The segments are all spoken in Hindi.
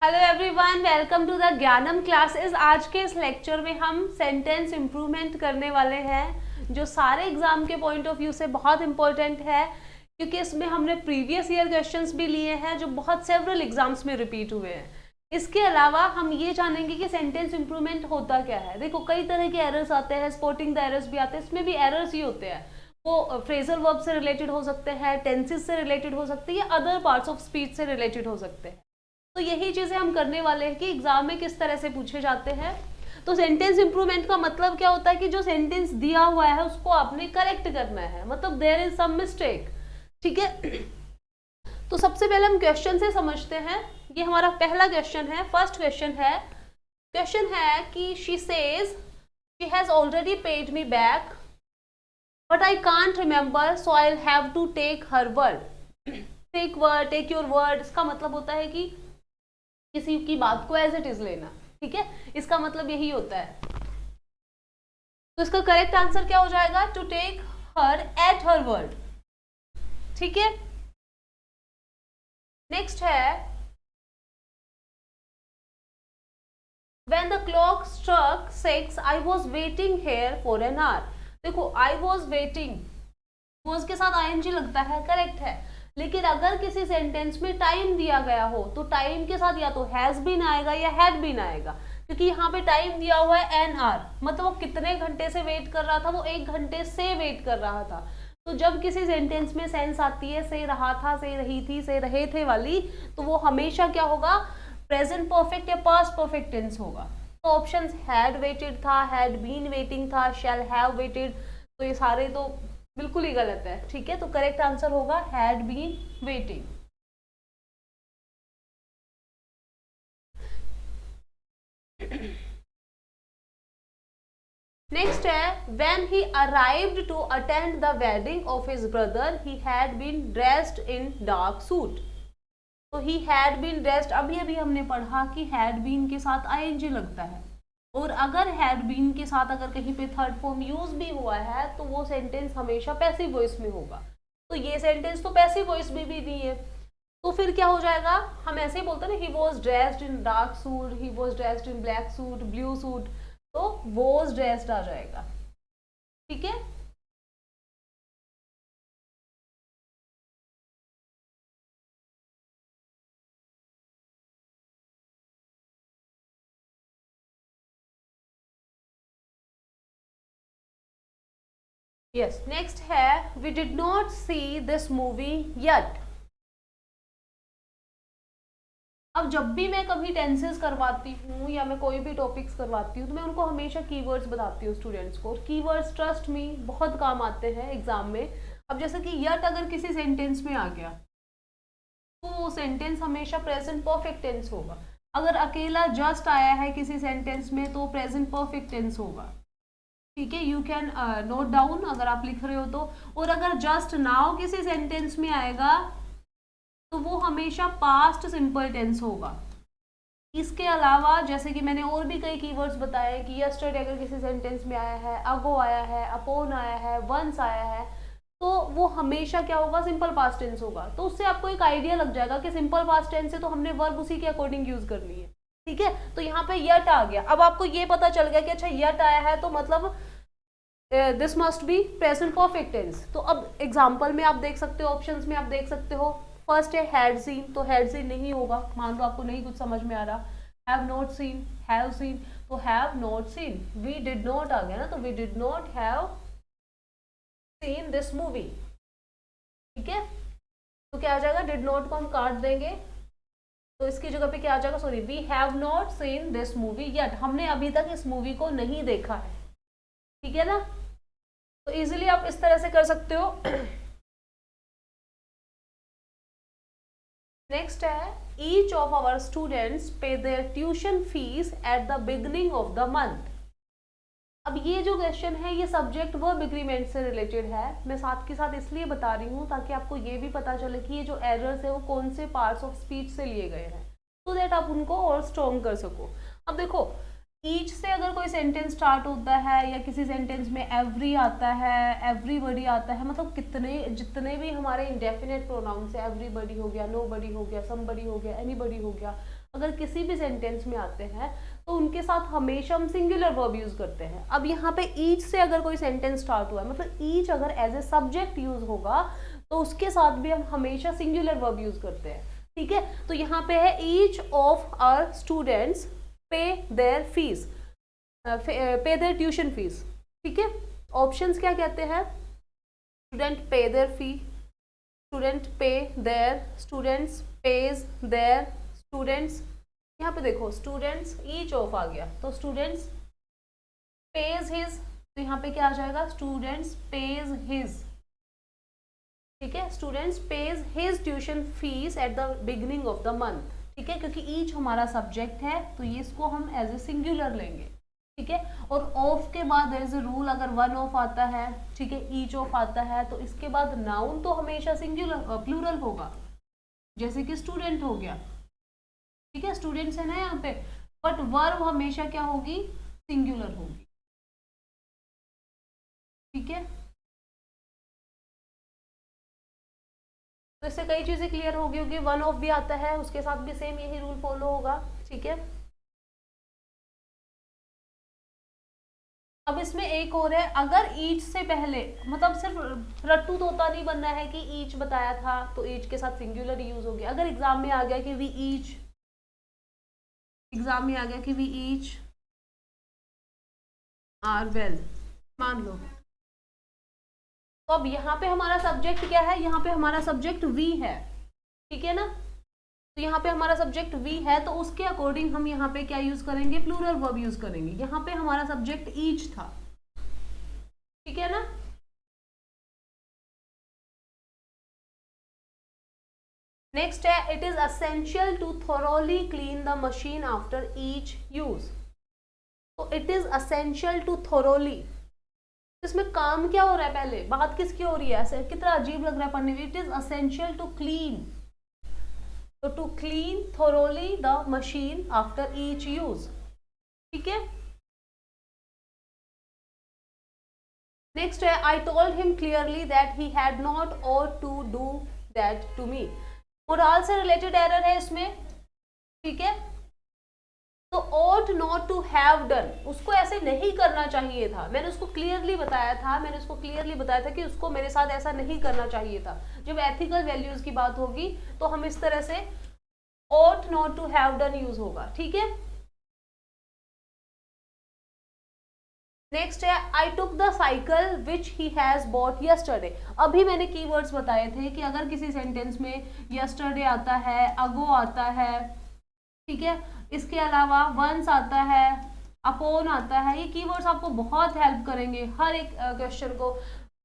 Hello everyone, welcome to the Gyanam classes. आज के इस लेक्चर में हम सेंटेंस इम्प्रूवमेंट करने वाले हैं, जो सारे एग्जाम के पॉइंट ऑफ व्यू से बहुत इंपॉर्टेंट है, क्योंकि इसमें हमने प्रीवियस ईयर क्वेश्चंस भी लिए हैं जो बहुत सेवरल एग्जाम्स में रिपीट हुए हैं। इसके अलावा हम ये जानेंगे कि सेंटेंस इम्प्रूवमेंट होता क्या है। देखो, कई तरह के एरर्स आते हैं, स्पॉटिंग द एरर्स भी आते हैं, इसमें भी एरर्स ही होते हैं। वो फ्रेजल वर्ब से रिलेटेड हो सकते हैं, टेंसेस से रिलेटेड हो सकते हैं, या अदर पार्ट्स ऑफ स्पीच से रिलेटेड हो सकते हैं। तो यही चीजें हम करने वाले हैं कि एग्जाम में किस तरह से पूछे जाते हैं। तो सेंटेंस इंप्रूवमेंट का मतलब क्या होता है कि जो सेंटेंस दिया हुआ है उसको आपने करेक्ट करना है, मतलब देयर इज सम मिस्टेक। ठीक है, तो सबसे पहले हम क्वेश्चन से समझते हैं। ये हमारा पहला क्वेश्चन है, फर्स्ट क्वेश्चन है कि she says she has already paid me back but I can't remember so I have to take her word. Take your word, इसका मतलब होता है कि किसी की बात को एज इट इज लेना। ठीक है, इसका मतलब यही होता है। तो इसका करेक्ट आंसर क्या हो जाएगा? To take her at her word. ठीक है, नेक्स्ट है when the clock struck 6 I was waiting here for an hour. देखो, आई वॉज वेटिंग, वॉज के साथ आईएनजी लगता है, करेक्ट है। लेकिन अगर किसी सेंटेंस में टाइम दिया गया हो तो टाइम के साथ या तो हैज बीन आएगा या हैड बीन आएगा, क्योंकि यहाँ पे टाइम दिया हुआ है एन आवर, मतलब वो कितने घंटे से वेट कर रहा था, वो 1 घंटे से वेट कर रहा था। तो जब किसी सेंटेंस में सेंस आती है से रहा था, से रही थी, से रहे थे वाली, तो वो हमेशा क्या होगा? प्रेजेंट परफेक्ट या पास्ट परफेक्ट टेंस होगा। तो ऑप्शंस हैड वेटेड था, हैड बीन वेटिंग था, शैल हैव वेटेड, तो ये सारे तो बिल्कुल ही गलत है। ठीक है, तो करेक्ट आंसर होगा हैड बीन वेटिंग। नेक्स्ट है when he arrived to attend the wedding of his brother he had been dressed in dark suit. तो ही हैड बीन ड्रेस्ड, अभी अभी हमने पढ़ा कि हैड बीन के साथ आईएनजी लगता है, और अगर हैड बीन के साथ अगर कहीं पे थर्ड फॉर्म यूज भी हुआ है तो वो सेंटेंस हमेशा पैसिव वॉइस में होगा। तो ये सेंटेंस तो पैसिव वॉइस में भी नहीं है, तो फिर क्या हो जाएगा? हम ऐसे ही बोलते हैं ना, he was dressed in dark suit, he was dressed in black suit, blue suit, तो वॉज ड्रेस्ड आ जाएगा। ठीक है, यस। नेक्स्ट है we did not see this movie yet. अब जब भी मैं कभी टेंसेस करवाती हूँ या मैं कोई भी टॉपिक्स करवाती हूँ तो मैं उनको हमेशा कीवर्ड्स बताती हूँ स्टूडेंट्स को। कीवर्ड्स ट्रस्ट मी बहुत काम आते हैं एग्जाम में। अब जैसे कि यट अगर किसी सेंटेंस में आ गया तो वो सेंटेंस हमेशा प्रेजेंट परफेक्ट टेंस होगा। अगर अकेला जस्ट आया है किसी सेंटेंस में तो प्रेजेंट परफेक्ट टेंस होगा। ठीक है, यू कैन नोट डाउन अगर आप लिख रहे हो तो। और अगर जस्ट नाउ किसी सेंटेंस में आएगा तो वो हमेशा पास्ट सिंपल टेंस होगा। इसके अलावा जैसे कि मैंने और भी कई कीवर्ड्स बताए कि यस्टरडे अगर किसी सेंटेंस में आया है, अगो आया है, अपॉन आया है, वंस आया है, तो वो हमेशा क्या होगा? सिंपल पास्ट टेंस होगा। तो उससे आपको एक आइडिया लग जाएगा कि सिंपल पास्ट टेंस है तो हमने वर्ब उसी के अकॉर्डिंग यूज करनी है। ठीक है, तो यहाँ पे यट आ गया। अब आपको ये पता चल गया कि अच्छा यट आया है तो मतलब this must be present perfect tense. तो अब एग्जाम्पल में आप देख सकते हो, ऑप्शंस में आप देख सकते हो। फर्स्ट है हैड सीन, तो हैड सीन नहीं होगा, मान लो आपको नहीं कुछ समझ में आ रहा। Have not seen, have seen, तो have not seen. We did not आ गया ना, तो we did not have seen this movie. ठीक है, तो क्या आ जाएगा? डिड नॉट को हम काट देंगे तो इसकी जगह पे क्या आ जाएगा? Sorry, we have not seen this movie yet, हमने अभी तक इस मूवी को नहीं देखा है। ठीक है ना, तो इजीली आप इस तरह से कर सकते हो। नेक्स्ट है each of our students pay their tuition fees at the beginning of the month. अब ये जो क्वेश्चन है ये सब्जेक्ट वर्ब एग्रीमेंट से रिलेटेड है। मैं साथ के साथ इसलिए बता रही हूँ ताकि आपको ये भी पता चले कि ये जो एरर्स है वो कौन से पार्ट्स ऑफ स्पीच से लिए गए हैं, तो दैट आप उनको और स्ट्रॉन्ग कर सको। अब देखो, ईच से अगर कोई सेंटेंस स्टार्ट होता है या किसी सेंटेंस में एवरी आता है, एवरीबडी आता है, मतलब कितने जितने भी हमारे इंडेफिनेट प्रोनाउंस है, एवरीबडी हो गया, नोबडी हो गया, समबडी हो गया, एनीबडी हो गया, अगर किसी भी सेंटेंस में आते हैं तो उनके साथ हमेशा हम सिंगुलर वर्ब यूज करते हैं। अब यहाँ पे ईच से अगर कोई सेंटेंस स्टार्ट हुआ है, मतलब ईच अगर एज ए सब्जेक्ट यूज होगा तो उसके साथ भी हम हमेशा सिंगुलर वर्ब यूज करते हैं, ठीक है। तो यहाँ पे है each of our students pay their fees, pay their tuition fees, ठीक है। ऑप्शंस क्या कहते हैं, student pay their fee, student pay their, students pays their, students, यहाँ पे देखो स्टूडेंट्स ईच ऑफ आ गया तो स्टूडेंट्स पेज हिज, तो यहाँ पे क्या आ जाएगा, स्टूडेंट्स पेज हिज, ठीक है। Students page his tuition fees at the beginning of the month, ठीक है, क्योंकि ईच हमारा सब्जेक्ट है तो ये इसको हम एज ए सिंगुलर लेंगे, ठीक है। और ऑफ के बाद देयर इज अ रूल, अगर वन ऑफ आता है, ठीक है, ईच ऑफ आता है तो इसके बाद नाउन तो हमेशा सिंगुलर प्लूरल होगा, जैसे कि स्टूडेंट हो गया, ठीक है, स्टूडेंट्स है ना यहाँ पे, बट वर्ब हमेशा क्या होगी, सिंगुलर होगी, ठीक है। तो इससे कई चीजें क्लियर होगी, क्योंकि वन ऑफ भी आता है उसके साथ भी सेम यही रूल फॉलो होगा, ठीक है। अब इसमें एक और है, अगर ईच से पहले, मतलब सिर्फ रट्टू तोता नहीं बनना है कि ईच बताया था तो ईच के साथ सिंगुलर यूज हो गया। अगर एग्जाम में आ गया कि वी ईच, एग्जाम में आ गया कि वी ईच आर वेल, मान लो, तो अब यहाँ पे हमारा सब्जेक्ट क्या है, यहाँ पे हमारा सब्जेक्ट वी है, ठीक है ना। तो यहाँ पे हमारा सब्जेक्ट वी है तो उसके अकॉर्डिंग हम यहाँ पे क्या यूज करेंगे, प्लूरल वर्ब यूज करेंगे। यहाँ पे हमारा सब्जेक्ट ईच था, ठीक है ना। नेक्स्ट है, it is essential to thoroughly clean the machine after each use. तो it is essential to thoroughly, इसमें काम क्या हो रहा है, पहले बात किसकी हो रही है, ऐसे कितना अजीब लग रहा है पढ़ने में। It is essential to clean, तो to clean thoroughly the machine after each use, ठीक है। नेक्स्ट है, I told him clearly that he had not ought to do that to me. Modal से रिलेटेड एरर है इसमें, ठीक है। तो ought not to have done, उसको ऐसे नहीं करना चाहिए था, मैंने उसको क्लियरली बताया था कि उसको मेरे साथ ऐसा नहीं करना चाहिए था। जब एथिकल वैल्यूज की बात होगी तो हम इस तरह से ought not to have done use होगा, ठीक है। नेक्स्ट है, I took the cycle which he has bought yesterday. अभी मैंने कीवर्ड्स बताए थे कि अगर किसी सेंटेंस में यस्टरडे आता है, अगो आता है, ठीक है, इसके अलावा वंस आता है, अपॉन आता है, ये कीवर्ड्स आपको बहुत हेल्प करेंगे हर एक क्वेश्चन को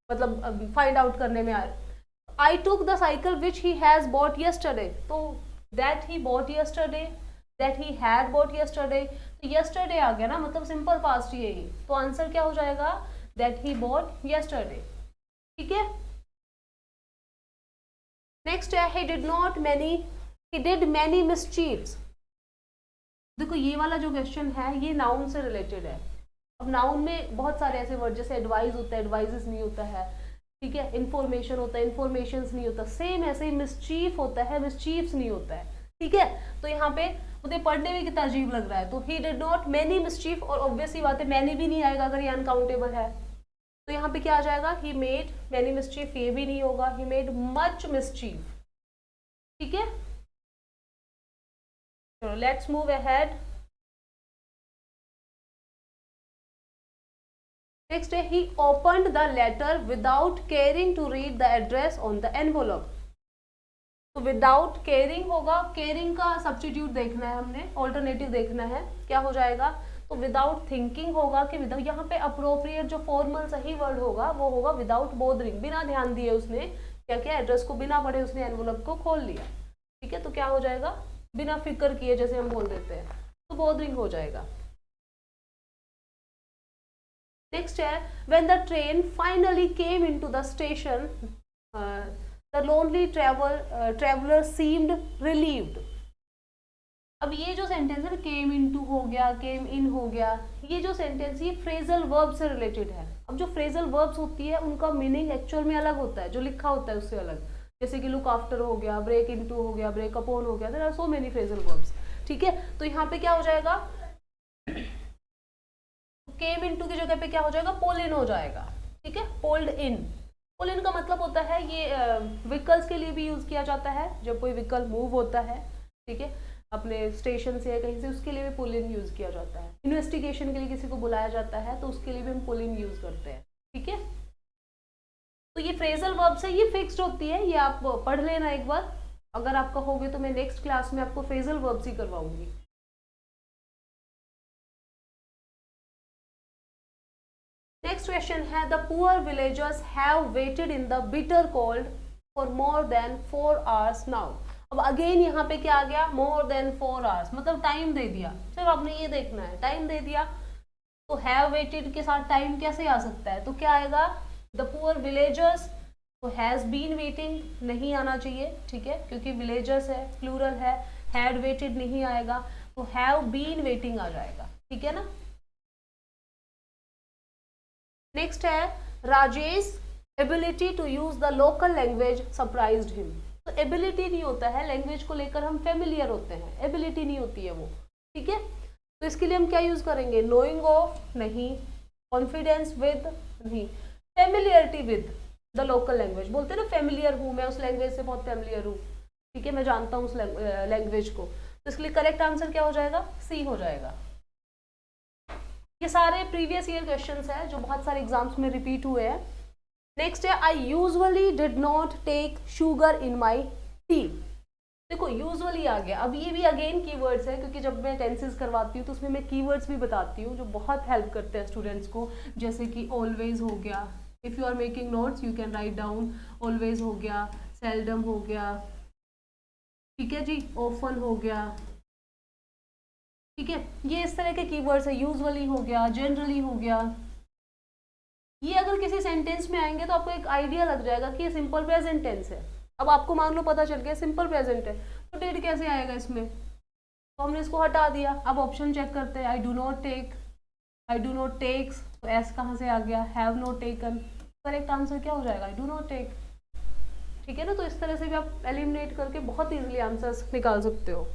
मतलब फाइंड आउट करने में। I took the cycle which he has bought yesterday, तो that he bought yesterday, that he had bought yesterday, तो यस्टरडे आ गया ना, मतलब सिंपल पास्ट ही है, तो आंसर क्या हो जाएगा, दैट ही बॉट यस्टरडे, ठीक है। नेक्स्ट है, ही डिड मैनी मिसचीव्स। देखो ये वाला जो क्वेश्चन है ये नाउन से रिलेटेड है। अब नाउन में बहुत सारे ऐसे वर्ड, जैसे एडवाइस होता है, एडवाइजेस नहीं होता है, ठीक है, इन्फॉर्मेशन होता है, इन्फॉर्मेशंस नहीं होता, सेम ऐसे ही मिसचीफ होता है, मिसचीफ्स नहीं होता है, ठीक है। तो यहाँ पे मुझे पढ़ने में कितना अजीब लग रहा है, तो he did not many mischief, और ऑब्वियसली बात है मैनी भी नहीं आएगा अगर ये अनकाउंटेबल है, तो यहाँ पे क्या आ जाएगा, ही मेड मैनी मिसचीफ, ये भी नहीं होगा, ही मेड मच मिसचीफ, ठीक है। चलो लेट्स मूव अहेड। नेक्स्ट है, he opened the letter without caring to read the address on the envelope. तो विदाउट केयरिंग होगा, केयरिंग का सब्स्टिट्यूट देखना है हमने, ऑल्टरनेटिव देखना है, क्या हो जाएगा, तो विदाउट थिंकिंग होगा कि विदाउट, यहाँ पे अप्रोप्रिएट जो फॉर्मल सही वर्ड होगा वो होगा विदाउट बोदरिंग, बिना ध्यान दिए उसने क्या किया, एड्रेस को बिना पढ़े उसने एनवलप को खोल लिया, ठीक है। तो क्या हो जाएगा, बिना फिक्र किए जैसे हम बोल देते हैं, तो बोदरिंग हो जाएगा। नेक्स्ट है, when the train finally came into the station the lonely traveller seemed relieved. अब ये जो सेंटेंस है, केम इनटू हो गया, केम इन हो गया, ये जो सेंटेंस ये फ्रेजल वर्ब से रिलेटेड है। अब जो फ्रेजल वर्ब्स होती है उनका मीनिंग एक्चुअल में अलग होता है, जो लिखा होता है उससे अलग, जैसे कि लुक आफ्टर हो गया, ब्रेक इनटू हो गया, ब्रेक अपॉन हो गया, there are so many phrasal verbs. ठीक है, तो यहाँ पे क्या हो जाएगा, केम इनटू की जगह पे क्या हो जाएगा, पोल इन हो जाएगा। ठीक है, पोल्ड इन। पोल इन का मतलब होता है ये व्हीकल्स के लिए भी यूज किया जाता है, जब कोई व्हीकल मूव होता है, ठीक है, अपने स्टेशन से या कहीं से, उसके लिए भी पुल इन यूज किया जाता है। इन्वेस्टिगेशन के लिए किसी को बुलाया जाता है तो उसके लिए भी हम पुल इन यूज करते हैं। ठीक है, तो ये फ्रेजल वर्ब्स है, ये फिक्स्ड होती है, ये आप पढ़ लेना एक बार, अगर आपका हो गया तो मैं नेक्स्ट क्लास में आपको फ्रेजल वर्ब्स ही करवाऊंगी। नेक्स्ट क्वेश्चन है, the poor villagers have waited in the bitter cold for more than 4 hours now. अब अगेन यहाँ पे क्या आ गया, मोर देन 4 hours, मतलब टाइम दे दिया, सिर्फ आपने ये देखना है, टाइम दे दिया। तो हैव वेटेड के साथ टाइम कैसे आ सकता है, तो क्या आएगा, द पुअर विलेजर्स, तो हैज बीन वेटिंग नहीं आना चाहिए, ठीक है, क्योंकि विलेजर्स है, प्लूरल है, हैड वेटेड नहीं आएगा, तो हैव बीन वेटिंग आ जाएगा। ठीक है ना। नेक्स्ट है, Rajesh ability to use the local language surprised him. तो एबिलिटी नहीं होता है, लैंग्वेज को लेकर हम फेमिलियर होते हैं, एबिलिटी नहीं होती है वो। ठीक है, तो इसके लिए हम क्या यूज करेंगे, नोइंग ऑफ नहीं, कॉन्फिडेंस विद नहीं, familiarity with the local language. बोलते हैं ना फेमिलियर हूँ मैं, उस लैंग्वेज से बहुत फेमिलियर हूँ, ठीक है, मैं जानता हूँ उस लैंग्वेज को, तो इसके लिए करेक्ट आंसर क्या हो जाएगा, सी हो जाएगा। ये सारे प्रीवियस ईयर क्वेश्चंस हैं जो बहुत सारे एग्जाम्स में रिपीट हुए हैं। नेक्स्ट है, I usually did not take sugar in my tea. देखो यूजुअली आ गया, अब ये भी अगेन कीवर्ड्स है, क्योंकि जब मैं टेंसेस करवाती हूँ तो उसमें मैं कीवर्ड्स भी बताती हूँ जो बहुत हेल्प करते हैं स्टूडेंट्स को, जैसे कि ऑलवेज हो गया, if you are making notes you can write down, always हो गया, सेल्डम हो गया, ठीक है जी, ऑफन हो गया, ठीक है, ये इस तरह के कीवर्ड्स है, यूजुअली हो गया, जनरली हो गया। ये अगर किसी सेंटेंस में आएंगे तो आपको एक आइडिया लग जाएगा कि ये सिंपल प्रेजेंट टेंस है। अब आपको मान लो पता चल गया सिंपल प्रेजेंट है, तो डिड कैसे आएगा इसमें, तो हमने इसको हटा दिया। अब ऑप्शन चेक करते हैं, I do not take, I do not takes, तो एस कहाँ से आ गया, have not taken, correct answer क्या हो जाएगा, आई डू नॉट टेक। ठीक है ना, तो इस तरह से भी आप एलिमिनेट करके बहुत ईजिली आंसर्स निकाल सकते हो।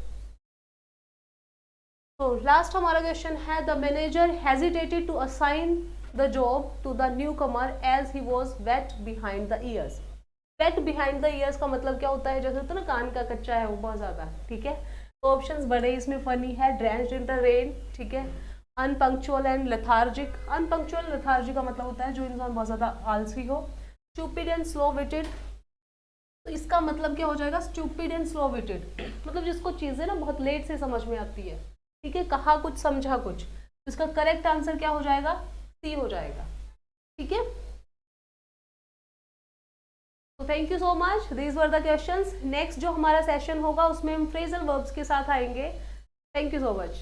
तो लास्ट हमारा क्वेश्चन है, the manager hesitated to assign the job to the newcomer as he was wet behind the ears. Wet behind the ears का मतलब क्या होता है, जैसे होता है ना कान का कच्चा है वो बहुत ज्यादा, ठीक है, तो ऑप्शंस बड़े इसमें फनी है, ड्रेंच्ड इन द रेन, ठीक है, अनपंक्चुअल एंड लेथार्जिक। अनपंक्चुअल लेथार्जिक का मतलब होता है जो इंसान बहुत ज्यादा आलसी हो। स्टूपिड एंड स्लो विटेड, तो इसका मतलब क्या हो जाएगा, स्टूपिड एंड स्लो विटेड, मतलब जिसको चीजें ना बहुत लेट से समझ में आती है, ठीक है, कहा कुछ समझा कुछ, तो इसका करेक्ट आंसर क्या हो जाएगा, सी हो जाएगा। ठीक है, तो thank you so much, these were the questions. Next जो हमारा सेशन होगा उसमें हम फ्रेजल वर्ब्स के साथ आएंगे। Thank you so much.